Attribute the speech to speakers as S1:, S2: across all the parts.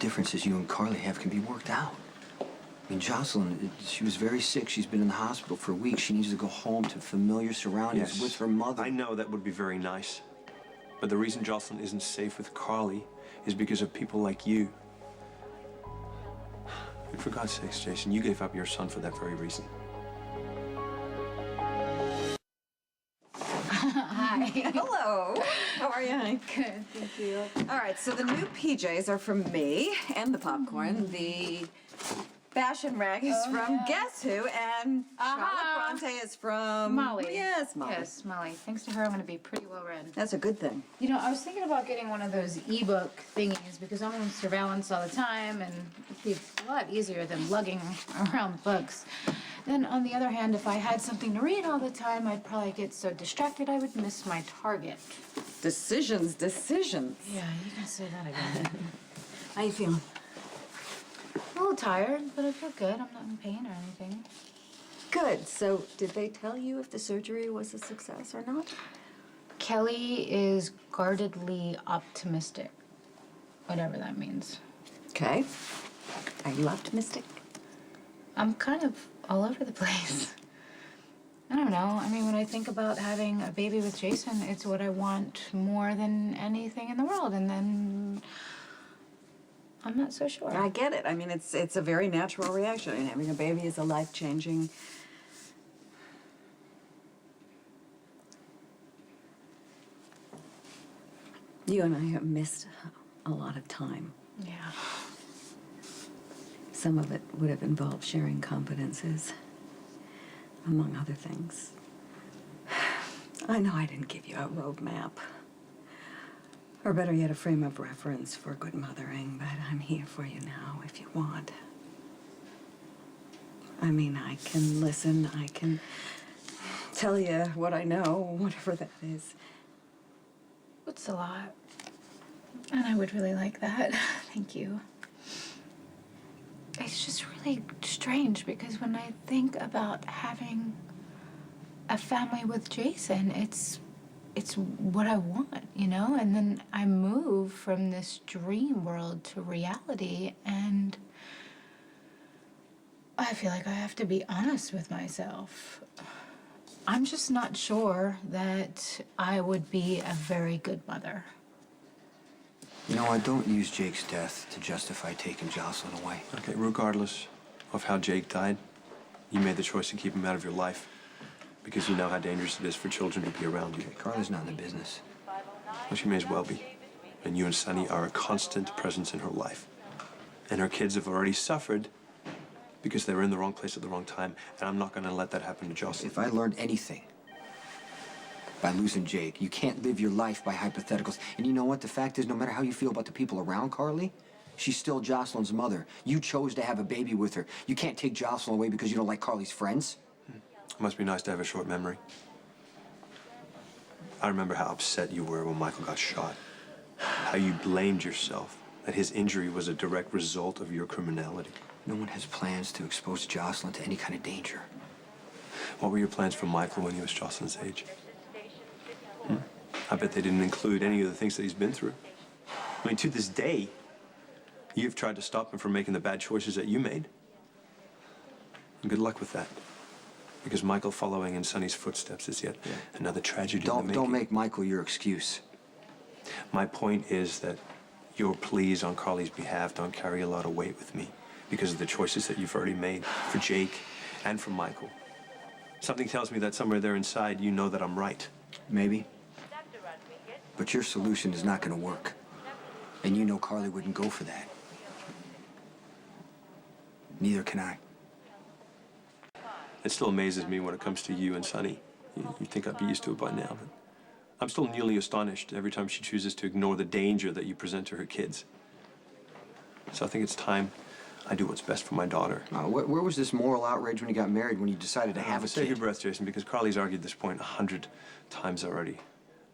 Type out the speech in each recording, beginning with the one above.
S1: differences you and Carly have can be worked out. I mean, Jocelyn, she was very sick. She's been in the hospital for weeks. She needs to go home to familiar surroundings with her mother.
S2: I know that would be very nice. But the reason Jocelyn isn't safe with Carly is because of people like you. And for God's sakes, Jason, you gave up your son for that very reason.
S3: Hi.
S4: Hello. How are you, honey?
S3: Good, thank you.
S4: All right, so the new PJs are from me, and the popcorn. The fashion rag is from Guess Who, and Charlotte Bronte is from...
S3: Molly.
S4: Yes, Molly.
S3: Yes, Molly. Thanks to her, I'm going to be pretty well read.
S4: That's a good thing.
S3: You know, I was thinking about getting one of those ebook thingies because I'm on surveillance all the time, and it'd be a lot easier than lugging around books. Then, on the other hand, if I had something to read all the time, I'd probably get so distracted I would miss my target.
S4: Decisions.
S3: Yeah, you can say that again.
S4: How you feeling?
S3: I'm a little tired, but I feel good. I'm not in pain or anything.
S4: Good. So, did they tell you if the surgery was a success or not?
S3: Kelly is guardedly optimistic, whatever that means.
S4: Okay. Are you optimistic?
S3: I'm kind of all over the place. I don't know. I mean, when I think about having a baby with Jason, it's what I want more than anything in the world. And then I'm not so sure.
S4: I get it. I mean, it's a very natural reaction. I mean, having a baby is a life-changing... You and I have missed a lot of time.
S3: Yeah.
S4: Some of it would have involved sharing confidences, among other things. I know I didn't give you a roadmap, or better yet, a frame of reference for good mothering, but I'm here for you now if you want. I mean, I can listen, I can tell you what I know, whatever that is.
S3: It's a lot. And I would really like that. Thank you. It's just really strange because when I think about having a family with Jason, it's what I want, you know? And then I move from this dream world to reality, and I feel like I have to be honest with myself. I'm just not sure that I would be a very good mother.
S1: You know, I don't use Jake's death to justify taking Jocelyn away.
S2: Okay, regardless of how Jake died, you made the choice to keep him out of your life because you know how dangerous it is for children to be around you.
S1: Okay, Carla's not in the business.
S2: Well, she may as well be. And you and Sonny are a constant presence in her life. And her kids have already suffered because they were in the wrong place at the wrong time, and I'm not going to let that happen to Jocelyn.
S1: If I learned anything by losing Jake, you can't live your life by hypotheticals. And you know what? The fact is, no matter how you feel about the people around Carly, she's still Jocelyn's mother. You chose to have a baby with her. You can't take Jocelyn away because you don't like Carly's friends.
S2: It must be nice to have a short memory. I remember how upset you were when Michael got shot. How you blamed yourself, that his injury was a direct result of your criminality.
S1: No one has plans to expose Jocelyn to any kind of danger.
S2: What were your plans for Michael when he was Jocelyn's age? I bet they didn't include any of the things that he's been through. I mean, to this day, you've tried to stop him from making the bad choices that you made. And good luck with that. Because Michael following in Sonny's footsteps is yet another tragedy in the making.
S1: Don't make Michael your excuse.
S2: My point is that your pleas on Carly's behalf don't carry a lot of weight with me because of the choices that you've already made for Jake and for Michael. Something tells me that somewhere there inside you know that I'm right.
S1: Maybe. But your solution is not going to work. And you know Carly wouldn't go for that. Neither can I.
S2: It still amazes me when it comes to you and Sonny. You'd think I'd be used to it by now, but I'm still newly astonished every time she chooses to ignore the danger that you present to her kids. So I think it's time I do what's best for my daughter.
S1: Where was this moral outrage when you got married, when you decided to have a
S2: Save
S1: kid?
S2: your breath, Jason, because Carly's argued this point 100 times already.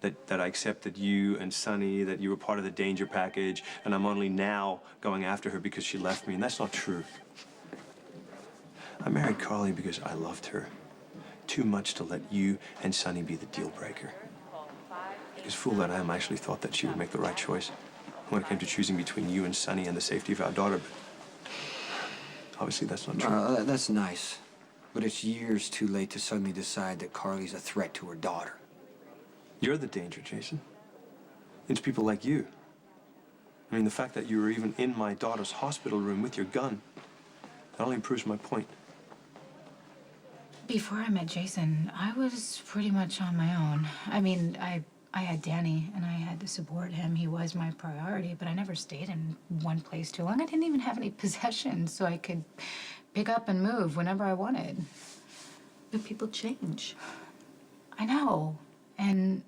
S2: That I accepted you and Sonny, that you were part of the danger package, and I'm only now going after her because she left me, and that's not true. I married Carly because I loved her too much to let you and Sonny be the deal breaker. Because fool that I am, I actually thought that she would make the right choice. when it came to choosing between you and Sonny and the safety of our daughter, but obviously that's not true.
S1: That's nice. But it's years too late to suddenly decide that Carly's a threat to her daughter.
S2: You're the danger, Jason. It's people like you. I mean, the fact that you were even in my daughter's hospital room with your gun, that only proves my point.
S3: Before I met Jason, I was pretty much on my own. I mean, I had Danny, and I had to support him. He was my priority, but I never stayed in one place too long. I didn't even have any possessions, so I could pick up and move whenever I wanted.
S4: But people change.
S3: I know. And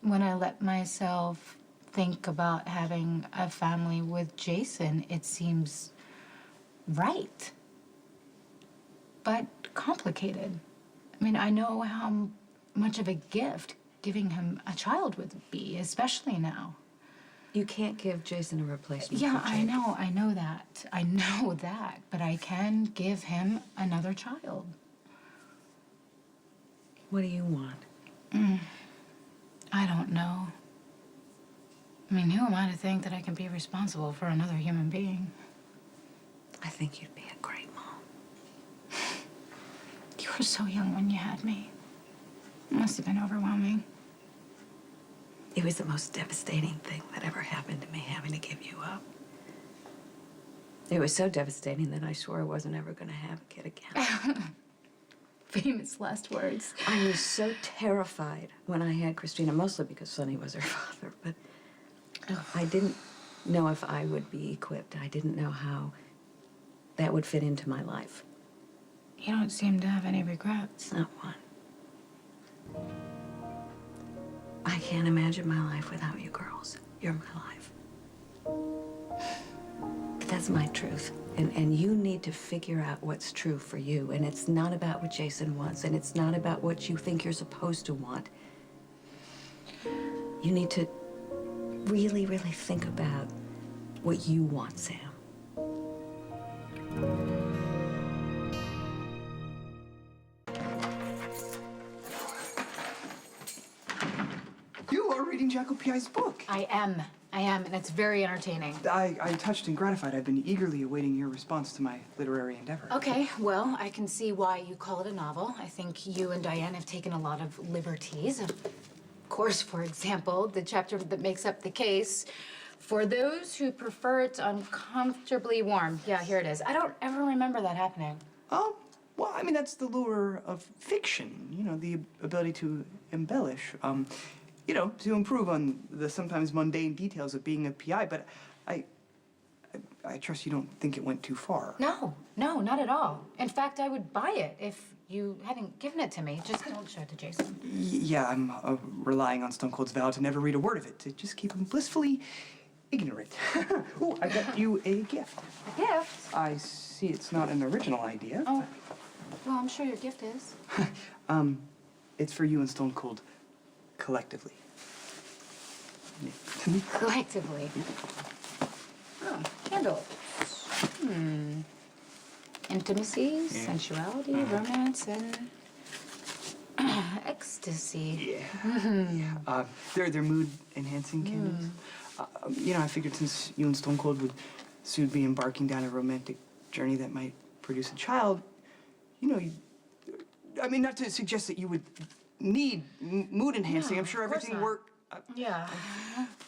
S3: when I let myself think about having a family with Jason, it seems right. But complicated. I mean, I know how much of a gift giving him a child would be, especially now.
S4: You can't give Jason a replacement.
S3: Yeah,
S4: for
S3: I
S4: Jake.
S3: know that. I know that. But I can give him another child.
S4: What do you want?
S3: I don't know. I mean, who am I to think that I can be responsible for another human being?
S4: I think you'd be a great mom.
S3: You were so young when you had me. It must have been overwhelming.
S4: It was the most devastating thing that ever happened to me, having to give you up. It was so devastating that I swore I wasn't ever going to have a kid again.
S3: Famous last words.
S4: I was so terrified when I had Christina, mostly because Sonny was her father, but I didn't know if I would be equipped. I didn't know how that would fit into my life.
S3: You don't seem to have any regrets.
S4: Not one. I can't imagine my life without you girls. You're my life. But that's my truth. And you need to figure out what's true for you. And it's not about what Jason wants, and it's not about what you think you're supposed to want. You need to really, really think about what you want, Sam.
S5: You are reading Jackal P.I.'s book.
S3: I am, and it's very entertaining.
S5: I'm touched and gratified. I've been eagerly awaiting your response to my literary endeavor.
S3: Okay, well, I can see why you call it a novel. I think you and Diane have taken a lot of liberties. Of course, for example, the chapter that makes up the case, for those who prefer it uncomfortably warm. Yeah, here it is. I don't ever remember that happening.
S5: Well, I mean, that's the lure of fiction, you know, the ability to embellish, you know, to improve on the sometimes mundane details of being a PI, but I trust you don't think it went too far.
S3: No, not at all. In fact, I would buy it if you hadn't given it to me. Just don't show it to Jason.
S5: Yeah, I'm relying on Stone Cold's vow to never read a word of it, to just keep him blissfully ignorant. Oh, I got you a gift.
S3: A gift?
S5: I see it's not an original idea.
S3: Oh, well, I'm sure your gift is.
S5: It's for you and Stone Cold collectively.
S3: Collectively. Oh, candles. Intimacy, sensuality, romance, and ecstasy.
S5: Yeah. They're mood-enhancing candles. You know, I figured since you and Stone Cold would soon be embarking down a romantic journey that might produce a child, you know, I mean, not to suggest that you would need mood-enhancing.
S3: No,
S5: I'm sure
S3: of course
S5: everything
S3: not.
S5: worked.
S3: Yeah.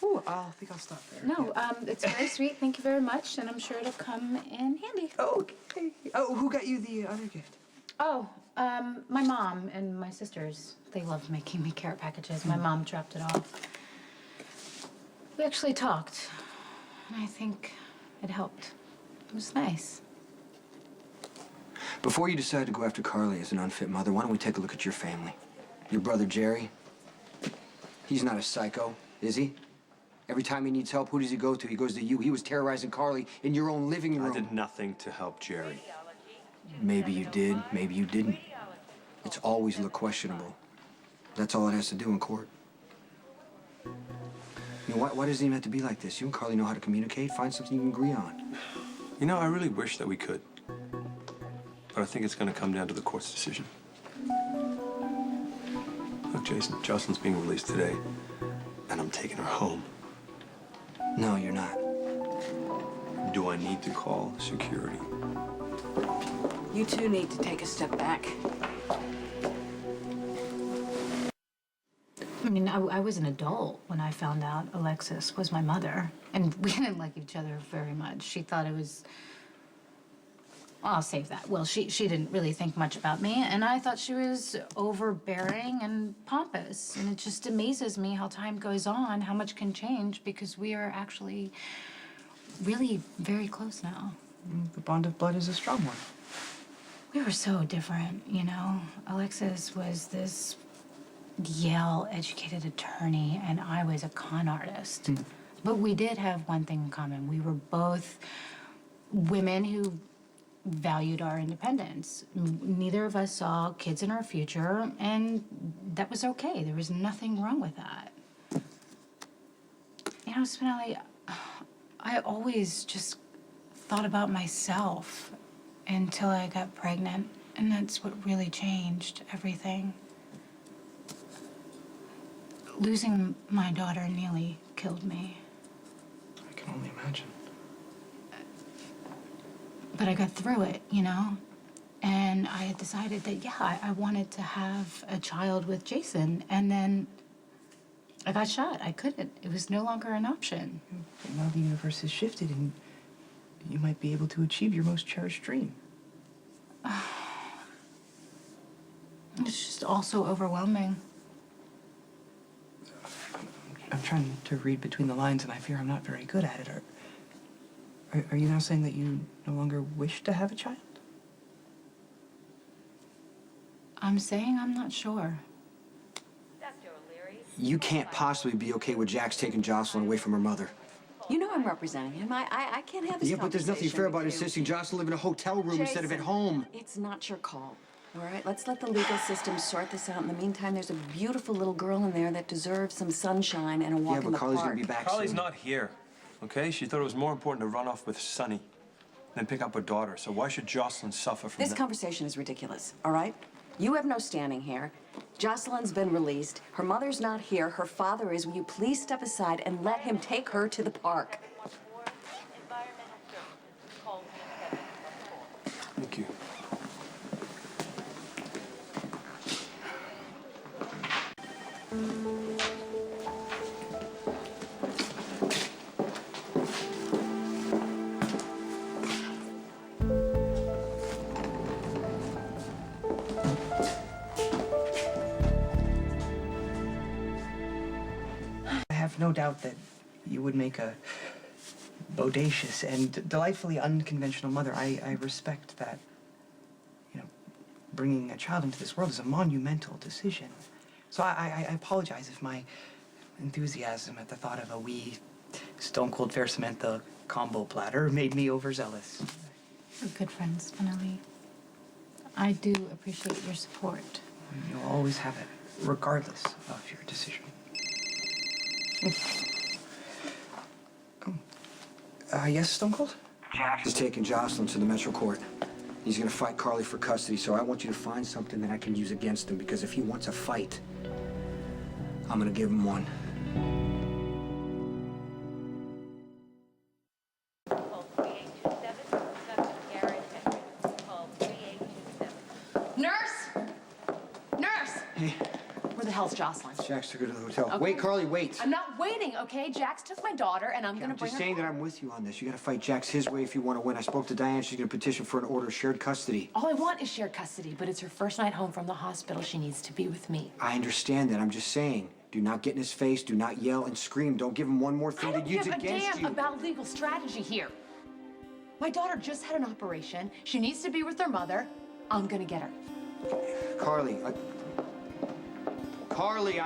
S5: Ooh, I think I'll stop there.
S3: No, it's very sweet. Thank you very much, and I'm sure it'll come in handy.
S5: Okay. Oh, who got you the other gift?
S3: Oh, my mom and my sisters. They love making me care packages. My mom dropped it off. We actually talked, and I think it helped. It was nice.
S1: Before you decide to go after Carly as an unfit mother, why don't we take a look at your family? Your brother, Jerry, he's not a psycho, is he? Every time he needs help, who does he go to? He goes to you. He was terrorizing Carly in your own living room.
S2: I did nothing to help Jerry.
S1: Maybe you did, maybe you didn't. It's always look questionable. That's all it has to do in court. You know, why does it even have to be like this? You and Carly know how to communicate. Find something you can agree on.
S2: You know, I really wish that we could. But I think it's going to come down to the court's decision. Look, Jason, Jocelyn's being released today, and I'm taking her home.
S1: No, you're not.
S2: Do I need to call security?
S4: You two need to take a step back.
S3: I mean, I was an adult when I found out Alexis was my mother, and we didn't like each other very much. She thought it was. I'll save that. Well, she didn't really think much about me, and I thought she was overbearing and pompous. And it just amazes me how time goes on, how much can change, because we are actually really very close now.
S5: The bond of blood is a strong one.
S3: We were so different, you know. Alexis was this Yale-educated attorney, and I was a con artist. But we did have one thing in common. We were both women who valued our independence. Neither of us saw kids in our future, and that was okay. There was nothing wrong with that. You know, Spinelli, I always just thought about myself until I got pregnant, and that's what really changed everything. Losing my daughter nearly killed me.
S5: I can only imagine.
S3: But I got through it, you know? And I had decided that, yeah, I wanted to have a child with Jason. And then I got shot. I couldn't. It was no longer an option.
S5: But now the universe has shifted, and you might be able to achieve your most cherished dream.
S3: It's just all so overwhelming.
S5: I'm trying to read between the lines, and I fear I'm not very good at it. Are you now saying that you no longer wish to have a child?
S3: I'm saying I'm not sure.
S1: You can't possibly be okay with Jax taking Jocelyn away from her mother.
S4: You know I'm representing him. I can't have this
S1: Yeah, but there's nothing fair about
S4: conversation with
S1: insisting Jocelyn live in a hotel room instead of at
S4: Jason,
S1: home.
S4: It's not your call, all right? Let's let the legal system sort this out. In the meantime, there's a beautiful little girl in there that deserves some sunshine and a walk
S1: Yeah,
S4: in
S1: but
S4: the
S1: Carly's
S4: park.
S1: gonna be back
S2: Carly's
S1: soon.
S2: not here, okay? She thought it was more important to run off with Sonny than pick up her daughter. So why should Jocelyn suffer from
S4: This
S2: that?
S4: conversation is ridiculous, all right? You have no standing here. Jocelyn's been released. Her mother's not here. Her father is. Will you please step aside and let him take her to the park?
S2: Thank you.
S5: I have no doubt that you would make a bodacious and delightfully unconventional mother. I respect that. You know, bringing a child into this world is a monumental decision. So I apologize if my enthusiasm at the thought of a wee Stone Cold Fair Samantha combo platter made me overzealous.
S3: We're good friends, Spinelli. I do appreciate your support.
S5: You'll always have it, regardless of your decision. Yes, Stone Cold?
S1: Jax is taking Jocelyn to the Metro Court. He's gonna fight Carly for custody, so I want you to find something that I can use against him, because if he wants a fight, I'm gonna give him one.
S6: Nurse! Nurse!
S1: Hey,
S6: Where the hell's Jocelyn?
S1: Jax took her to the hotel.
S6: Okay.
S1: Wait, Carly, wait.
S6: I'm not waiting, okay? Jax took my daughter, and I'm gonna
S1: I'm
S6: bring
S1: just
S6: her
S1: saying that
S6: home.
S1: I'm with you on this. You gotta fight Jax his way if you want to win. I spoke to Diane. She's gonna petition for an order of shared custody.
S6: All I want is shared custody, but it's her first night home from the hospital. She needs to be with me.
S1: I understand that. I'm just saying. Do not get in his face. Do not yell and scream. Don't give him one more
S6: I
S1: thing
S6: don't
S1: to use
S6: give a
S1: against
S6: damn
S1: you.
S6: about legal strategy here. My daughter just had an operation. She needs to be with her mother. I'm gonna get her.
S1: Carly, Carly,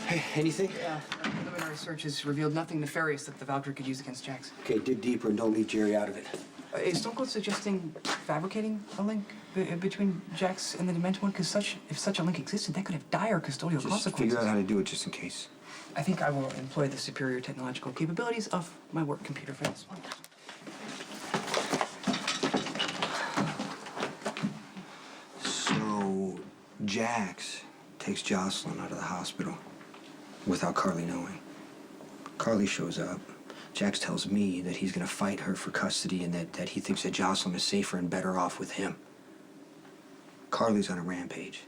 S1: Hey, anything?
S5: Yeah, preliminary search has revealed nothing nefarious that the voucher could use against Jax.
S1: Okay, dig deeper and don't leave Jerry out of it.
S5: Is Stone Cold suggesting fabricating a link between Jax and the Demented One? Because if such a link existed, that could have dire custodial
S1: Just
S5: consequences.
S1: figure out how to do it just in case.
S5: I think I will employ the superior technological capabilities of my work computer for this one.
S1: So, Jax takes Jocelyn out of the hospital without Carly knowing. Carly shows up. Jax tells me that he's gonna fight her for custody and that he thinks that Jocelyn is safer and better off with him. Carly's on a rampage.